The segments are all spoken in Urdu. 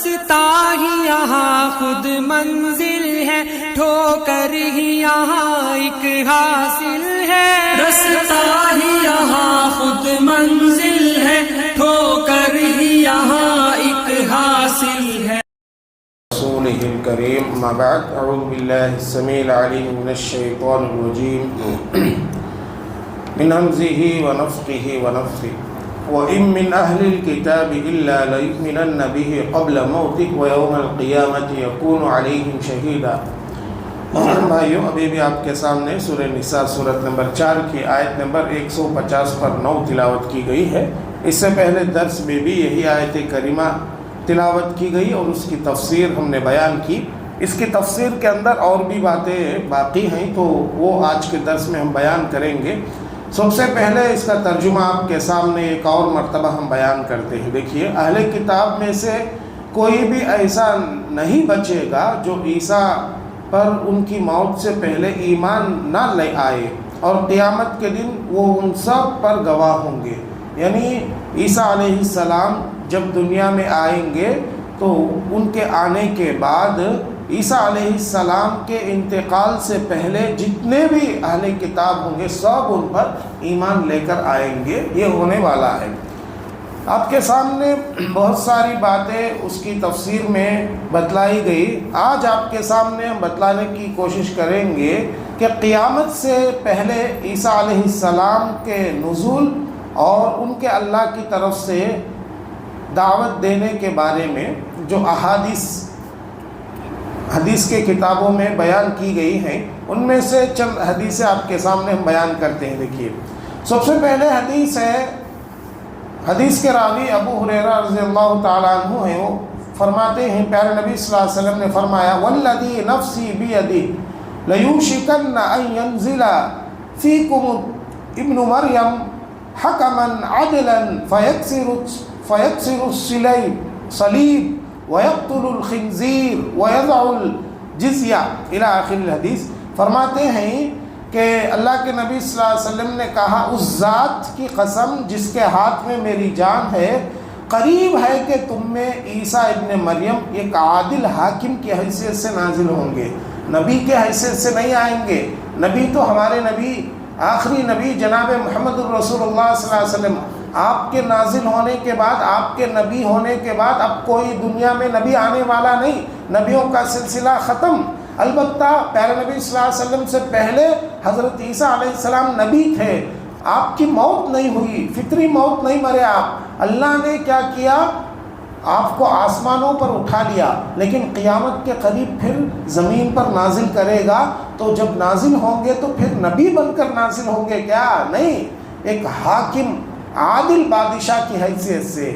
رستا ہی یہاں خود منزل ہے، ٹھوکر ہی یہاں ایک حاصل ہے، رستا ہی یہاں خود منزل ہے، ٹھوکر ہی یہاں ایک حاصل ہے۔ رسوله الكريم، ما بعد، اعوذ بالله السميع العليم من الشيطان الرجيم من همزه ونفخه ونفثه وإن من أهل الكتاب إلا ليؤمنن به قبل موته ويوم القيامة يكون عليهم شهيدا۔ محترم بھائیوں، ابھی بھی آپ کے سامنے سورہ نساء سورت نمبر 4 کی آیت نمبر 150 پر 9 تلاوت کی گئی ہے۔ اس سے پہلے درس میں بھی یہی آیت کریمہ تلاوت کی گئی اور اس کی تفسیر ہم نے بیان کی۔ اس کی تفسیر کے اندر اور بھی باتیں باقی ہیں تو وہ آج کے درس میں ہم بیان کریں گے۔ سب سے پہلے اس کا ترجمہ آپ کے سامنے ایک اور مرتبہ ہم بیان کرتے ہیں۔ دیکھیے، اہل کتاب میں سے کوئی بھی ایسا نہیں بچے گا جو عیسیٰ پر ان کی موت سے پہلے ایمان نہ لے آئے، اور قیامت کے دن وہ ان سب پر گواہ ہوں گے۔ یعنی عیسیٰ علیہ السلام جب دنیا میں آئیں گے تو ان کے آنے کے بعد عیسیٰ علیہ السلام کے انتقال سے پہلے جتنے بھی اہل کتاب ہوں گے سب ان پر ایمان لے کر آئیں گے۔ یہ ہونے والا ہے۔ آپ کے سامنے بہت ساری باتیں اس کی تفسیر میں بتلائی گئی۔ آج آپ کے سامنے ہم بتلانے کی کوشش کریں گے کہ قیامت سے پہلے عیسیٰ علیہ السلام کے نزول اور ان کے اللہ کی طرف سے دعوت دینے کے بارے میں جو حدیث کے کتابوں میں بیان کی گئی ہیں، ان میں سے چند حدیثیں آپ کے سامنے ہم بیان کرتے ہیں۔ دیکھیے، سب سے پہلے حدیث ہے، حدیث کے راوی ابو ہریرہ رضی اللہ تعالیٰ عنہ ہیں۔ وہ فرماتے ہیں، پیارے نبی صلی اللہ علیہ وسلم نے فرمایا، والذی نفسی بیدہ لیوشکن ان ینزل فیکم ابن مریم حکما عدلا فیکسر الصلیب وَيَقْتُلُ الْخِنْزِيرَ وَيَضَعُ الْجِزْيَةَ الی آخر الحدیث۔ فرماتے ہیں کہ اللہ کے نبی صلی اللہ علیہ وسلم نے کہا، اس ذات کی قسم جس کے ہاتھ میں میری جان ہے، قریب ہے کہ تم میں عیسیٰ ابن مریم ایک عادل حاکم کی حیثیت سے نازل ہوں گے، نبی کے حیثیت سے نہیں آئیں گے۔ نبی تو ہمارے نبی، آخری نبی جناب محمد الرسول اللہ صلی اللہ علیہ وسلم، آپ کے نازل ہونے کے بعد، آپ کے نبی ہونے کے بعد اب کوئی دنیا میں نبی آنے والا نہیں، نبیوں کا سلسلہ ختم۔ البتہ پیارے نبی صلی اللہ علیہ وسلم سے پہلے حضرت عیسیٰ علیہ السلام نبی تھے، آپ کی موت نہیں ہوئی، فطری موت نہیں مرے آپ۔ اللہ نے کیا کیا؟ آپ کو آسمانوں پر اٹھا لیا، لیکن قیامت کے قریب پھر زمین پر نازل کرے گا۔ تو جب نازل ہوں گے تو پھر نبی بن کر نازل ہوں گے کیا؟ نہیں، ایک حاکم عادل بادشاہ کی حیثیت سے،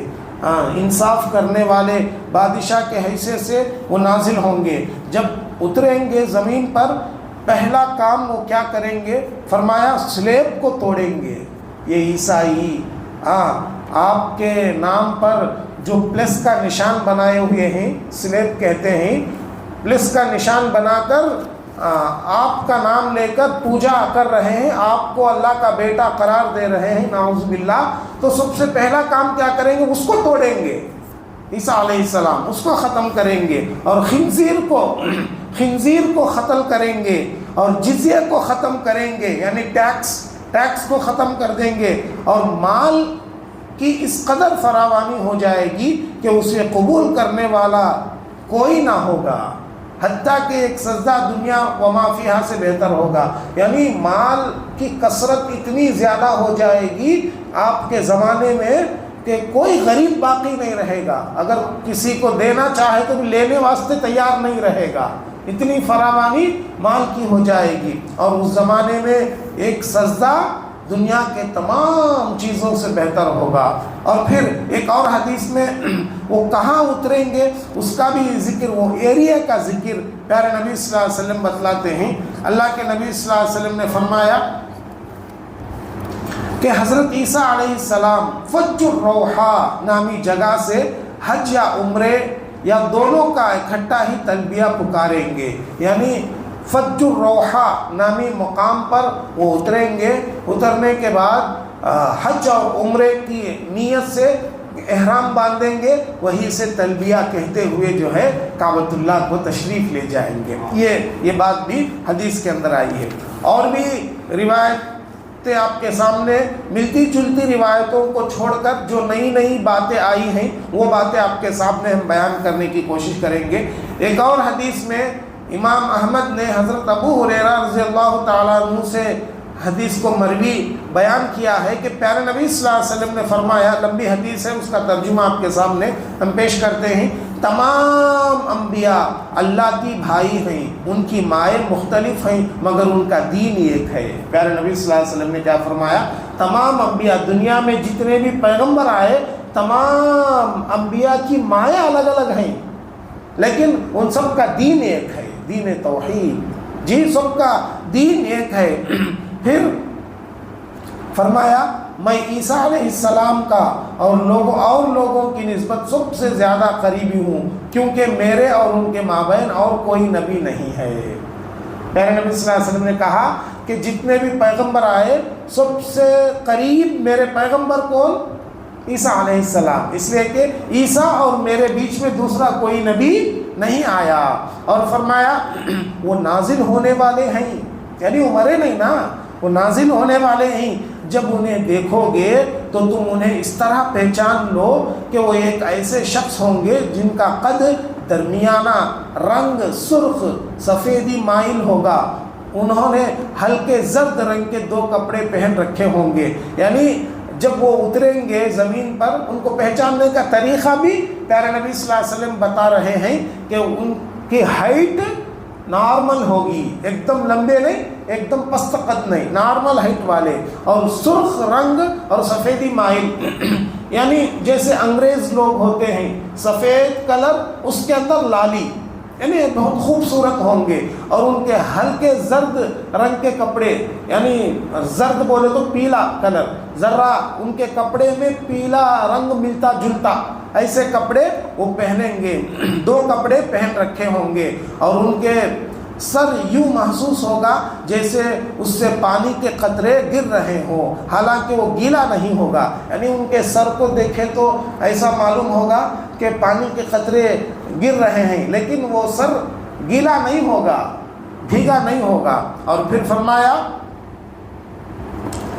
انصاف کرنے والے بادشاہ کی حیثیت سے وہ نازل ہوں گے۔ جب اتریں گے زمین پر، پہلا کام وہ کیا کریں گے؟ فرمایا سلیب کو توڑیں گے۔ یہ عیسائی آپ کے نام پر جو پلس کا نشان بنائے ہوئے ہیں، سلیب کہتے ہیں، پلس کا نشان بنا کر آپ کا نام لے کر پوجا کر رہے ہیں، آپ کو اللہ کا بیٹا قرار دے رہے ہیں، نعوذ باللہ۔ تو سب سے پہلا کام کیا کریں گے؟ اس کو توڑیں گے، عیسیٰ علیہ السلام، اس کو ختم کریں گے، اور خنزیر کو قتل کریں گے، اور جزیہ کو ختم کریں گے، یعنی ٹیکس کو ختم کر دیں گے، اور مال کی اس قدر فراوانی ہو جائے گی کہ اسے قبول کرنے والا کوئی نہ ہوگا، حتیٰ کہ ایک سجدہ دنیا وما فیہا سے بہتر ہوگا۔ یعنی مال کی کثرت اتنی زیادہ ہو جائے گی آپ کے زمانے میں کہ کوئی غریب باقی نہیں رہے گا، اگر کسی کو دینا چاہے تو بھی لینے واسطے تیار نہیں رہے گا، اتنی فراوانی مال کی ہو جائے گی۔ اور اس زمانے میں ایک سجدہ دنیا کے تمام چیزوں سے بہتر ہوگا۔ اور پھر ایک اور حدیث میں وہ کہاں اتریں گے اس کا بھی ذکر، وہ ایریا کا ذکر پیارے نبی صلی اللہ علیہ وسلم بتلاتے ہیں۔ اللہ کے نبی صلی اللہ علیہ وسلم نے فرمایا کہ حضرت عیسیٰ علیہ السلام فج الروحا نامی جگہ سے حج یا عمرے یا دونوں کا اکٹھا ہی تلبیہ پکاریں گے، یعنی فج الروحا نامی مقام پر وہ اتریں گے۔ اترنے کے بعد حج اور عمرے کی نیت سے احرام باندھیں گے وہیں سے تلبیہ کہتے ہوئے جو ہے کعبۃ اللہ کو تشریف لے جائیں گے. یہ بات بھی حدیث کے اندر آئی ہے. اور بھی روایتیں آپ کے سامنے ملتی جلتی روایتوں کو چھوڑ کر جو نئی نئی باتیں آئی ہیں وہ باتیں آپ کے سامنے ہم بیان کرنے کی کوشش کریں گے. ایک اور حدیث میں امام احمد نے حضرت ابو ہریرہ رضی اللہ تعالیٰ عنہ سے حدیث کو مروی بیان کیا ہے کہ پیارے نبی صلی اللہ علیہ وسلم نے فرمایا، لمبی حدیث ہے، اس کا ترجمہ آپ کے سامنے ہم پیش کرتے ہیں. تمام انبیاء اللہ کی بھائی ہیں، ان کی مائیں مختلف ہیں مگر ان کا دین ایک ہے. پیارے نبی صلی اللہ علیہ وسلم نے کیا فرمایا؟ تمام انبیاء، دنیا میں جتنے بھی پیغمبر آئے تمام انبیاء کی مائیں الگ الگ ہیں لیکن ان سب کا دین ایک ہے، دین توحید. جی سب کا دین ایک ہے. پھر فرمایا میں عیسیٰ علیہ السلام کا اور لوگوں کی نسبت سب سے زیادہ قریبی ہوں کیونکہ میرے اور ان کے مابین اور کوئی نبی نہیں ہے. پیارے نبی صلی اللہ علیہ وسلم نے کہا کہ جتنے بھی پیغمبر آئے سب سے قریب میرے پیغمبر کون؟ عیسیٰ علیہ السلام، اس لیے کہ عیسیٰ اور میرے بیچ میں دوسرا کوئی نبی نہیں آیا. اور فرمایا وہ نازل ہونے والے ہیں، یعنی وہ مرے نہیں نا، وہ نازل ہونے والے ہیں. جب انہیں دیکھو گے تو تم انہیں اس طرح پہچان لو کہ وہ ایک ایسے شخص ہوں گے جن کا قد درمیانہ، رنگ سرخ سفیدی مائل ہوگا. انہوں نے ہلکے زرد رنگ کے 2 کپڑے پہن رکھے ہوں گے. یعنی جب وہ اتریں گے زمین پر ان کو پہچاننے کا طریقہ بھی پیارے نبی صلی اللہ علیہ وسلم بتا رہے ہیں کہ ان کی ہائٹ نارمل ہوگی، ایک دم لمبے نہیں، ایک دم پست قد نہیں، نارمل ہائٹ والے، اور سرخ رنگ اور سفیدی مائل. یعنی جیسے انگریز لوگ ہوتے ہیں، سفید کلر اس کے اندر لالی، یعنی بہت خوبصورت ہوں گے. اور ان کے ہلکے زرد رنگ کے کپڑے، یعنی زرد بولے تو پیلا کلر، ذرا ان کے کپڑے میں پیلا رنگ ملتا جلتا، ایسے کپڑے وہ پہنیں گے. 2 کپڑے پہن رکھے ہوں گے اور ان کے سر یوں محسوس ہوگا جیسے اس سے پانی کے قطرے گر رہے ہوں، حالانکہ وہ گیلا نہیں ہوگا. یعنی ان کے سر کو دیکھے تو ایسا معلوم ہوگا کہ پانی کے قطرے گر رہے ہیں لیکن وہ سر گیلا نہیں ہوگا، بھیگا نہیں ہوگا. اور پھر فرمایا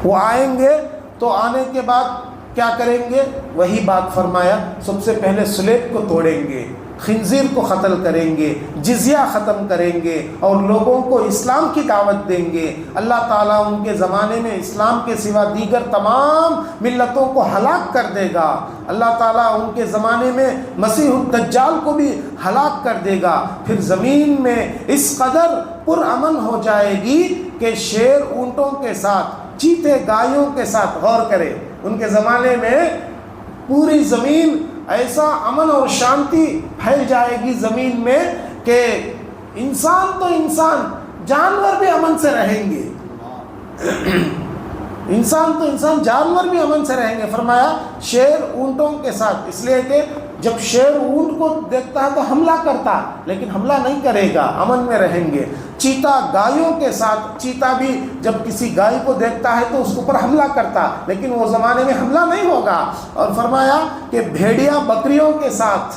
وہ آئیں گے تو آنے کے بعد کیا کریں گے؟ وہی بات فرمایا، سب سے پہلے سلیب کو توڑیں گے، خنزیر کو قتل کریں گے، جزیہ ختم کریں گے اور لوگوں کو اسلام کی دعوت دیں گے. اللہ تعالیٰ ان کے زمانے میں اسلام کے سوا دیگر تمام ملتوں کو ہلاک کر دے گا. اللہ تعالیٰ ان کے زمانے میں مسیح الدجال کو بھی ہلاک کر دے گا. پھر زمین میں اس قدر پرامن ہو جائے گی کہ شیر اونٹوں کے ساتھ، چیتے گایوں کے ساتھ، غور کریں ان کے زمانے میں پوری زمین ایسا امن اور شانتی پھیل جائے گی زمین میں کہ انسان تو انسان، جانور بھی امن سے رہیں گے. انسان تو انسان، جانور بھی امن سے رہیں گے. فرمایا شیر اونٹوں کے ساتھ، اس لیے کہ جب شیر اونٹ کو دیکھتا ہے تو حملہ کرتا لیکن حملہ نہیں کرے گا، امن میں رہیں گے. چیتا گایوں کے ساتھ، چیتا بھی جب کسی گائے کو دیکھتا ہے تو اس کے اوپر حملہ کرتا لیکن وہ زمانے میں حملہ نہیں ہوگا. اور فرمایا کہ بھیڑیا بکریوں کے ساتھ،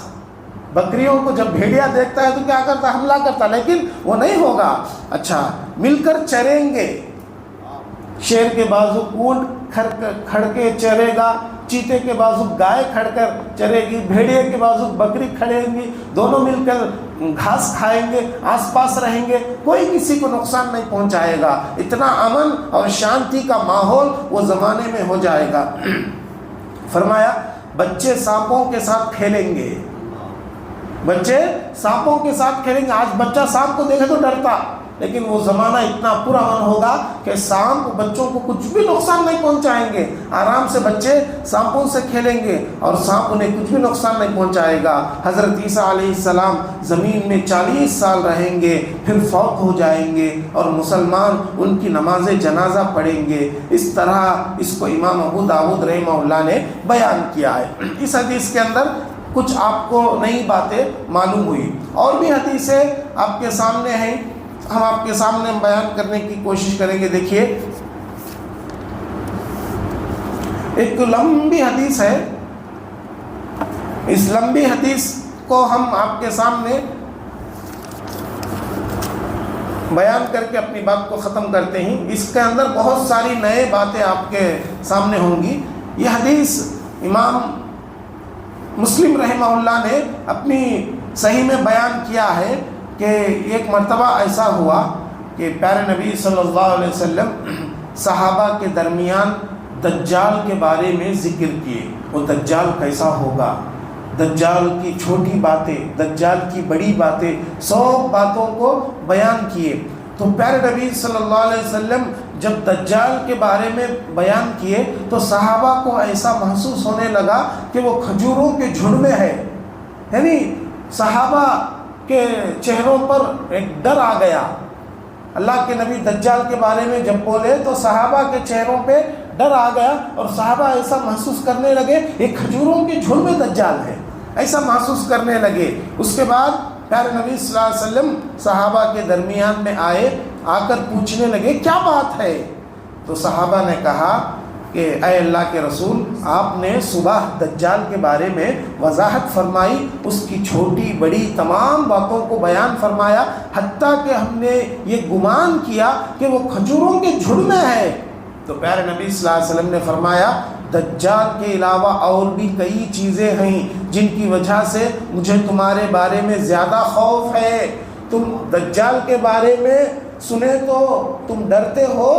بکریوں کو جب بھیڑیا دیکھتا ہے تو کیا کرتا؟ حملہ کرتا لیکن وہ نہیں ہوگا. اچھا، مل کر چریں گے. شیر کے بازو اونٹ کھڑ کے چرے گا، چیتے کے بازو گائے کھڑ کر چرے گی، بھیڑیے کے بازو بکری کھڑیں گی، دونوں مل کر گھاس کھائیں گے، آس پاس رہیں گے، کوئی کسی کو نقصان نہیں پہنچائے گا. اتنا امن اور شانتی کا ماحول وہ زمانے میں ہو جائے گا. فرمایا بچے سانپوں کے ساتھ کھیلیں گے، بچے سانپوں کے ساتھ کھیلیں گے. آج بچہ سانپ کو دیکھے تو ڈرتا لیکن وہ زمانہ اتنا پرامن ہوگا کہ سانپ بچوں کو کچھ بھی نقصان نہیں پہنچائیں گے. آرام سے بچے سانپوں سے کھیلیں گے اور سانپ انہیں کچھ بھی نقصان نہیں پہنچائے گا. حضرت عیسیٰ علیہ السلام زمین میں 40 سال رہیں گے، پھر فوت ہو جائیں گے اور مسلمان ان کی نماز جنازہ پڑھیں گے. اس طرح اس کو امام ابو داؤد رحمہ اللہ نے بیان کیا ہے. اس حدیث کے اندر کچھ آپ کو نئی باتیں معلوم ہوئی. اور بھی حدیثیں آپ کے سامنے ہیں، ہم آپ کے سامنے بیان کرنے کی کوشش کریں گے. دیکھیے ایک لمبی حدیث ہے اس لمبی حدیث کو ہم آپ کے سامنے بیان کر کے اپنی بات کو ختم کرتے ہیں. اس کے اندر بہت ساری نئے باتیں آپ کے سامنے ہوں گی. یہ حدیث امام مسلم رحمہ اللہ نے اپنی صحیح میں بیان کیا ہے کہ ایک مرتبہ ایسا ہوا کہ پیارے نبی صلی اللہ علیہ وسلم صحابہ کے درمیان دجال کے بارے میں ذکر کیے. وہ دجال کیسا ہوگا، دجال کی چھوٹی باتیں، دجال کی بڑی باتیں، 100 باتوں کو بیان کیے. تو پیارے نبی صلی اللہ علیہ وسلم جب دجال کے بارے میں بیان کیے تو صحابہ کو ایسا محسوس ہونے لگا کہ وہ کھجوروں کے جھنڈ میں ہے. یعنی صحابہ کے چہروں پر ایک ڈر آ گیا. اللہ کے نبی دجال کے بارے میں جب بولے تو صحابہ کے چہروں پہ ڈر آ گیا اور صحابہ ایسا محسوس کرنے لگے یہ کھجوروں کے جھنڈ میں دجال ہے، ایسا محسوس کرنے لگے. اس کے بعد پیارے نبی صلی اللہ علیہ وسلم صحابہ کے درمیان میں آئے، آ کر پوچھنے لگے کیا بات ہے. تو صحابہ نے کہا کہ اے اللہ کے رسول، آپ نے صبح دجال کے بارے میں وضاحت فرمائی، اس کی چھوٹی بڑی تمام باتوں کو بیان فرمایا، حتیٰ کہ ہم نے یہ گمان کیا کہ وہ کھجوروں کے جھنڈ میں ہے. تو پیارے نبی صلی اللہ علیہ وسلم نے فرمایا دجال کے علاوہ اور بھی کئی چیزیں ہیں جن کی وجہ سے مجھے تمہارے بارے میں زیادہ خوف ہے. تم دجال کے بارے میں سنے تو تم ڈرتے ہو،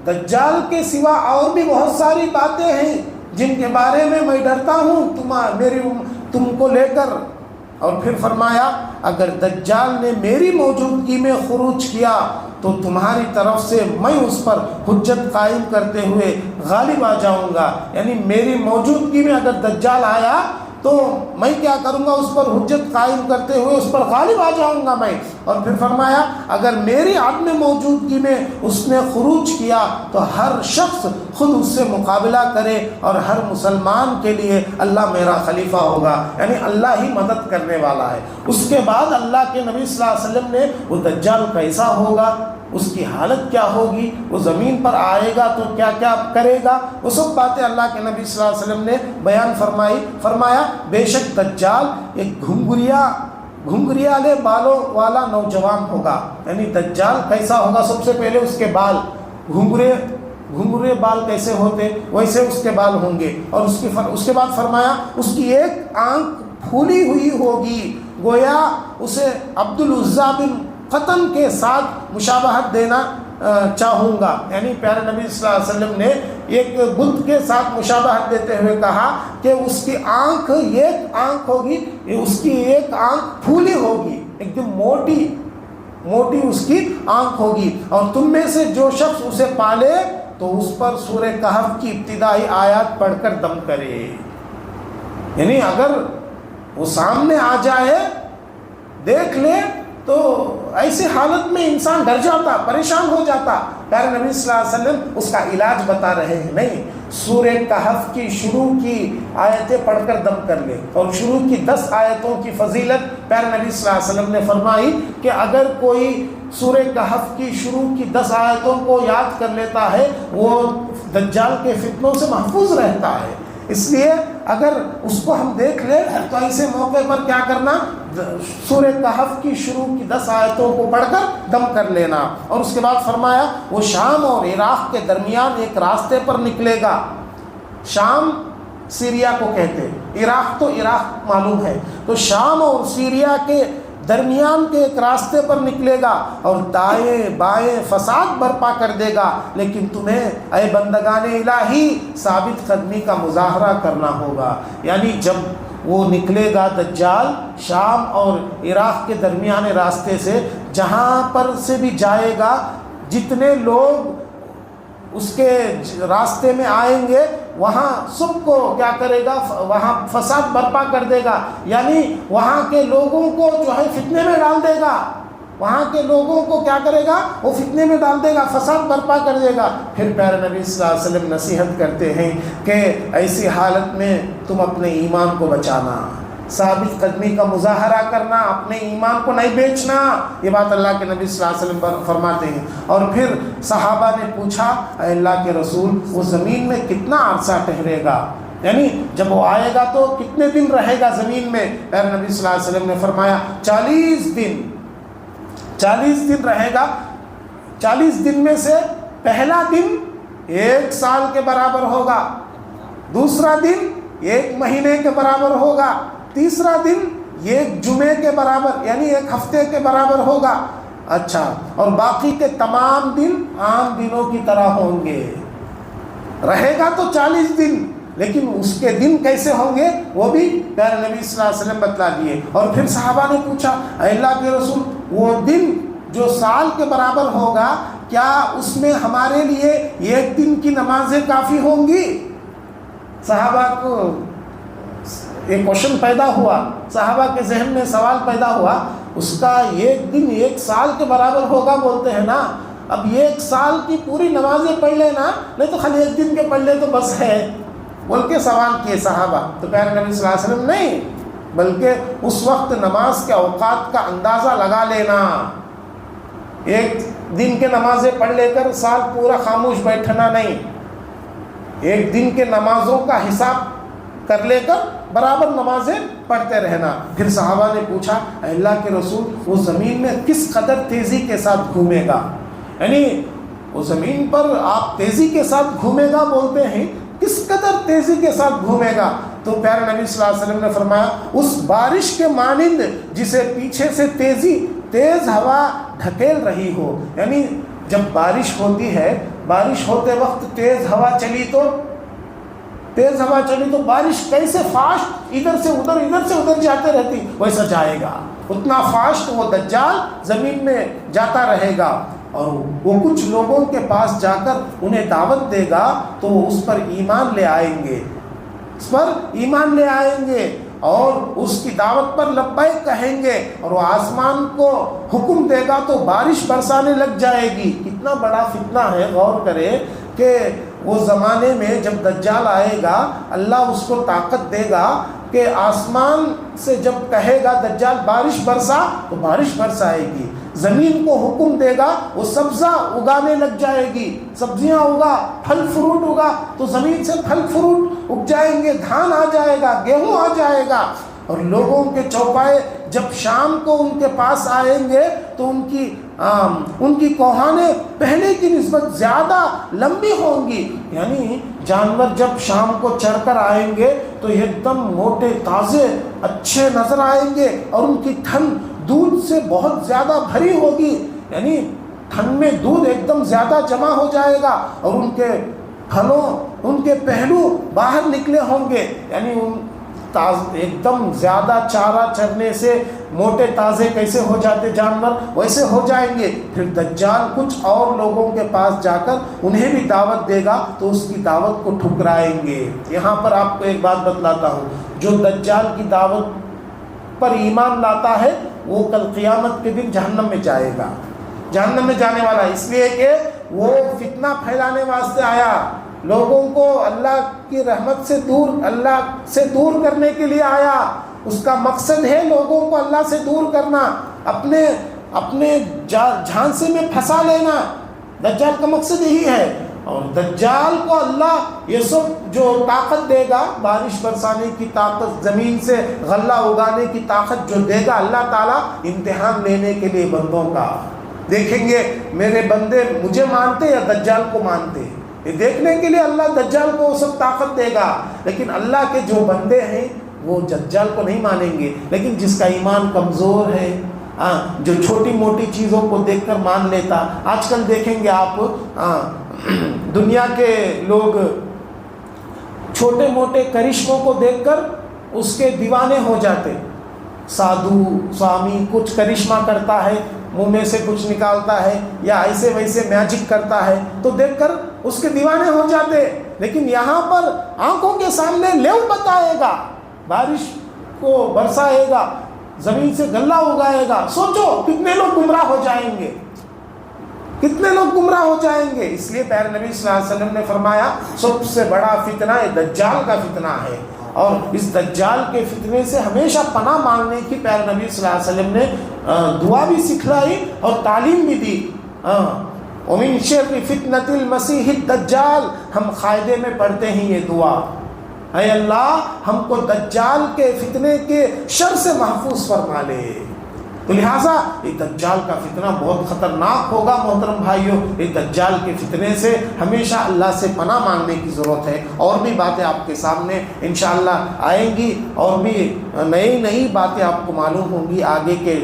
دجال کے سوا اور بھی بہت ساری باتیں ہیں جن کے بارے میں میں ڈرتا ہوں تم کو لے کر. اور پھر فرمایا اگر دجال نے میری موجودگی میں خروج کیا تو تمہاری طرف سے میں اس پر حجت قائم کرتے ہوئے غالب آ جاؤں گا. یعنی میری موجودگی میں اگر دجال آیا تو میں کیا کروں گا، اس پر حجت قائم کرتے ہوئے اس پر غالب آ جاؤں گا میں. اور پھر فرمایا اگر میری عدم موجودگی میں اس نے خروج کیا تو ہر شخص خود اس سے مقابلہ کرے اور ہر مسلمان کے لیے اللہ میرا خلیفہ ہوگا، یعنی اللہ ہی مدد کرنے والا ہے. اس کے بعد اللہ کے نبی صلی اللہ علیہ وسلم نے وہ دجال کیسا ہوگا، اس کی حالت کیا ہوگی، وہ زمین پر آئے گا تو کیا کیا کرے گا، وہ سب باتیں اللہ کے نبی صلی اللہ علیہ وسلم نے بیان فرمایا بے شک دجال ایک گھنگریالے بالوں والا نوجوان ہوگا. یعنی دجال کیسا ہوگا، سب سے پہلے اس کے بال گھنگرے بال کیسے ہوتے ویسے اس کے بال ہوں گے. اور اس کے بعد فرمایا اس کی ایک آنکھ پھولی ہوئی ہوگی، گویا اسے عبدالعزیٰ بن قطن کے ساتھ مشابہت دینا چاہوں گا. یعنی پیارے نبی صلی اللہ علیہ وسلم نے ایک بت کے ساتھ مشابہت دیتے ہوئے کہا کہ اس کی آنکھ ایک آنکھ ہوگی، اس کی ایک آنکھ پھولی ہوگی، ایک دم موٹی اس کی آنکھ ہوگی. اور تم میں سے جو شخص اسے پالے تو اس پر سورہ کہف کی ابتدائی آیات پڑھ کر دم کرے. یعنی اگر وہ سامنے آ جائے دیکھ لے تو ایسی حالت میں انسان ڈر جاتا، پریشان ہو جاتا. پیارے نبی صلی اللہ علیہ وسلم اس کا علاج بتا رہے ہیں. نہیں، سورہ کہف کی شروع کی آیتیں پڑھ کر دم کر لے. اور شروع کی 10 آیتوں کی فضیلت پیارے نبی صلی اللہ علیہ وسلم نے فرمائی کہ اگر کوئی سورہ کہف کی شروع کی 10 آیتوں کو یاد کر لیتا ہے وہ دجال کے فتنوں سے محفوظ رہتا ہے. اس لیے اگر اس کو ہم دیکھ لیں تو ایسے موقع پر کیا کرنا، سورہ کہف کی شروع کی 10 آیتوں کو پڑھ کر دم کر لینا. اور اس کے بعد فرمایا وہ شام اور عراق کے درمیان ایک راستے پر نکلے گا. شام سیریا کو کہتے، عراق تو عراق معلوم ہے، تو شام اور سیریا کے درمیان کے ایک راستے پر نکلے گا اور دائیں بائیں فساد برپا کر دے گا. لیکن تمہیں اے بندگان الہی ثابت قدمی کا مظاہرہ کرنا ہوگا. یعنی جب وہ نکلے گا دجال شام اور عراق کے درمیان راستے سے، جہاں پر سے بھی جائے گا جتنے لوگ اس کے راستے میں آئیں گے وہاں سب کو کیا کرے گا، وہاں فساد برپا کر دے گا. یعنی وہاں کے لوگوں کو جو ہے فتنے میں ڈال دے گا، وہاں کے لوگوں کو کیا کرے گا، وہ فتنے میں ڈال دے گا، فساد برپا کر دے گا. پھر پیارے نبی صلی اللہ علیہ وسلم نصیحت کرتے ہیں کہ ایسی حالت میں تم اپنے ایمان کو بچانا، ثابت قدمی کا مظاہرہ کرنا، اپنے ایمان کو نہیں بیچنا. یہ بات اللہ کے نبی صلی اللہ علیہ وسلم فرماتے ہیں. اور پھر صحابہ نے پوچھا اے اللہ کے رسول وہ زمین میں کتنا عرصہ ٹھہرے گا، یعنی جب وہ آئے گا تو کتنے دن رہے گا زمین میں؟ پیارے نبی صلی اللہ علیہ وسلم نے فرمایا 40 دن 40 دن رہے گا. 40 دن میں سے پہلا دن 1 سال کے برابر ہوگا، دوسرا دن 1 مہینے کے برابر ہوگا، تیسرا دن 1 جمعے کے برابر یعنی 1 ہفتے کے برابر ہوگا. اچھا، اور باقی کے تمام دن عام دنوں کی طرح ہوں گے. رہے گا تو 40 دن، لیکن اس کے دن کیسے ہوں گے وہ بھی پیارے نبی صلی اللہ علیہ وسلم بتلا دیے. اور پھر صحابہ نے پوچھا اے اللہ کے رسول، وہ دن جو سال کے برابر ہوگا کیا اس میں ہمارے لیے 1 دن کی نمازیں کافی ہوں گی؟ صحابہ کو ایک کوشچن پیدا ہوا، صحابہ کے ذہن میں سوال پیدا ہوا. اس کا 1 دن 1 سال کے برابر ہوگا بولتے ہیں نا، اب 1 سال کی پوری نمازیں پڑھ لینا، نہیں تو خالی 1 دن کے پڑھ لے تو بس ہے بول کے سوال کیے صحابہ. تو پیارے نبی صلی اللہ علیہ وسلم نہیں، بلکہ اس وقت نماز کے اوقات کا اندازہ لگا لینا. 1 دن کے نمازیں پڑھ لے کر سال پورا خاموش بیٹھنا نہیں، 1 دن کے نمازوں کا حساب کر لے کر برابر نمازیں پڑھتے رہنا. پھر صحابہ نے پوچھا اے اللہ کے رسول، وہ زمین میں کس قدر تیزی کے ساتھ گھومے گا؟ یعنی وہ زمین پر آپ تیزی کے ساتھ گھومے گا بولتے ہیں، کس قدر تیزی کے ساتھ گھومے گا؟ تو پیارے نبی صلی اللہ علیہ وسلم نے فرمایا اس بارش کے مانند جسے پیچھے سے تیز ہوا ڈھکیل رہی ہو. یعنی جب بارش ہوتی ہے، بارش ہوتے وقت تیز ہوا چلی تو بارش کیسے فاسٹ ادھر سے ادھر جاتے رہتی، ویسا جائے گا. اتنا فاسٹ وہ دجال زمین میں جاتا رہے گا، اور وہ کچھ لوگوں کے پاس جا کر انہیں دعوت دے گا تو وہ اس پر ایمان لے آئیں گے اور اس کی دعوت پر لبیک کہیں گے، اور وہ آسمان کو حکم دے گا تو بارش برسانے لگ جائے گی. کتنا بڑا فتنہ ہے، غور کرے کہ وہ زمانے میں جب دجال آئے گا اللہ اس کو طاقت دے گا کہ آسمان سے جب کہے گا دجال بارش برسا تو بارش برسائے گی. زمین کو حکم دے گا وہ سبزہ اگانے لگ جائے گی، سبزیاں اگا، پھل فروٹ اگا تو زمین سے پھل فروٹ اگ جائیں گے، دھان آ جائے گا، گیہوں آ جائے گا. اور لوگوں کے چوپائے جب شام کو ان کے پاس آئیں گے تو ان کی کوہانیں پہلے کی نسبت زیادہ لمبی ہوں گی. یعنی جانور جب شام کو چر کر آئیں گے تو ایک دم موٹے تازے اچھے نظر آئیں گے، اور ان کی تھن دودھ سے بہت زیادہ بھری ہوگی. یعنی تھن میں دودھ ایک دم زیادہ جمع ہو جائے گا، اور ان کے پھلوں، ان کے پہلو باہر نکلے ہوں گے. یعنی ایک دم زیادہ چارہ چرنے سے موٹے تازے کیسے ہو جاتے جانور، ویسے ہو جائیں گے. پھر دجال کچھ اور لوگوں کے پاس جا کر انہیں بھی دعوت دے گا تو اس کی دعوت کو ٹھکرائیں گے. یہاں پر آپ کو ایک بات بتلاتا ہوں، جو دجال کی دعوت پر ایمان لاتا ہے وہ کل قیامت کے دن جہنم میں جائے گا، جہنم میں جانے والا، اس لیے کہ وہ فتنہ پھیلانے واسطے آیا، لوگوں کو اللہ کی رحمت سے اللہ سے دور کرنے کے لیے آیا. اس کا مقصد ہے لوگوں کو اللہ سے دور کرنا، اپنے جھانسے میں پھنسا لینا. دجال کا مقصد یہی ہے. اور دجال کو اللہ یہ سب جو طاقت دے گا، بارش برسانے کی طاقت، زمین سے غلہ اگانے کی طاقت جو دے گا اللہ تعالیٰ، امتحان لینے کے لیے بندوں کا. دیکھیں گے میرے بندے مجھے مانتے یا دجال کو مانتے، یہ دیکھنے کے لیے اللہ دجال کو وہ سب طاقت دے گا. لیکن اللہ کے جو بندے ہیں وہ دجال کو نہیں مانیں گے. لیکن جس کا ایمان کمزور ہے، جو چھوٹی موٹی چیزوں کو دیکھ کر مان لیتا. آج کل دیکھیں گے آپ دنیا کے لوگ چھوٹے موٹے کرشموں کو دیکھ کر اس کے دیوانے ہو جاتے. سادھو سوامی کچھ کرشمہ کرتا ہے، منہ میں سے کچھ نکالتا ہے یا ایسے ویسے میجک کرتا ہے تو دیکھ کر اس کے دیوانے ہو جاتے. لیکن یہاں پر آنکھوں کے سامنے لیو بتائے گا، بارش کو برسائے گا، زمین سے غلہ اگائے گا. سوچو کتنے لوگ گمراہ ہو جائیں گے، کتنے لوگ گمراہ ہو جائیں گے. اس لیے پیارے نبی صلی اللہ علیہ وسلم نے فرمایا سب سے بڑا فتنہ دجال کا فتنہ ہے، اور اس دجال کے فتنے سے ہمیشہ پناہ مانگنے کی پیارے نبی صلی اللہ علیہ وسلم نے دعا بھی سکھلائی اور تعلیم بھی دی. وَمِن شَرِّ فِتْنَةِ الْمَسِيحِ الدَّجَّالِ، ہم قاعدے میں پڑھتے ہیں یہ دعا. اے اللہ ہم کو دجال کے فتنے کے شر سے محفوظ فرما لے۔ تو لہٰذا یہ دجال کا فتنہ بہت خطرناک ہوگا محترم بھائیوں، یہ دجال کے فتنے سے ہمیشہ اللہ سے پناہ مانگنے کی ضرورت ہے۔ اور بھی باتیں آپ کے سامنے انشاءاللہ آئیں گی، اور بھی نئی باتیں آپ کو معلوم ہوں گی آگے کے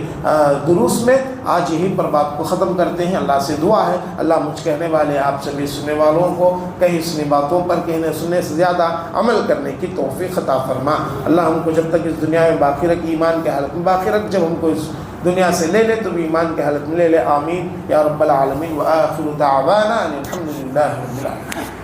دروس میں۔ آج یہیں پر بات کو ختم کرتے ہیں۔ اللہ سے دعا ہے اللہ مجھ کہنے والے آپ سبھی سننے والوں کو کہیں سنی باتوں پر کہنے سننے سے زیادہ عمل کرنے کی توفیق عطا فرما۔ اللہ ہم کو جب تک اس دنیا میں باقی رکھ، ایمان کے حالت میں باقی رکھ، جب ہم کو اس دنیا سے لے لے تو بھی ایمان کی حالت میں لے لے۔ آمین یا رب العالمین۔ وآخر دعوانا ان الحمد للہ رب العالمین۔